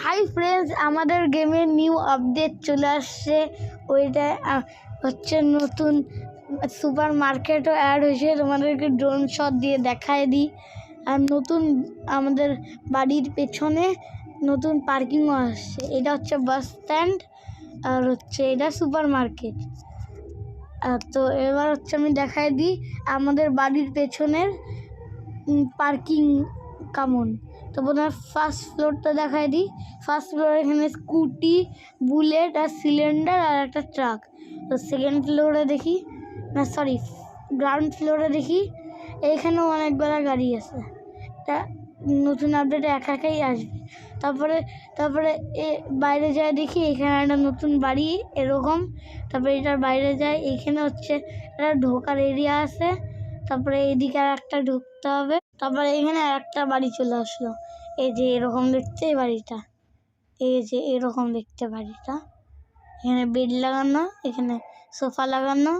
Hi friends, আমাদের গেমের new update চলে আসছে। ওইটা হচ্ছে নতুন সুপার মার্কেটও অ্যাড হয়েছে। তোমাদেরকে ড্রোন শট দিয়ে দেখায় দিই। আর নতুন আমাদের বাড়ির পেছনে নতুন পার্কিংও আসছে। এটা হচ্ছে বাস স্ট্যান্ড, আর হচ্ছে এটা সুপার মার্কেট। তো এবার হচ্ছে আমি দেখায় দিই আমাদের বাড়ির পেছনের পার্কিং কেমন। তো প্রথমে ফার্স্ট ফ্লোরটা দেখায় দিই। ফার্স্ট ফ্লোরে এখানে স্কুটি, বুলেট আর সিলিন্ডার আর একটা ট্রাক। তো সেকেন্ড ফ্লোরে দেখি, না সরি গ্রাউন্ড ফ্লোরে দেখি এইখানেও অনেকগুলো গাড়ি আছে। এটা নতুন আপডেটে একাই আসবে। তারপরে বাইরে যায় দেখি এখানে একটা নতুন বাড়ি এরকম। তারপরে এটার বাইরে যায়, এইখানে হচ্ছে একটা ঢোকার এরিয়া আছে। তারপরে এইদিকে আর একটা ঢুকতে হবে। তারপরে এখানে আর একটা বাড়ি চলে আসলো। এই যে এরকম দেখতে এই বাড়িটা, এই যে এরকম দেখতে বাড়িটা। এখানে বেড লাগানো, এখানে সোফা লাগানো,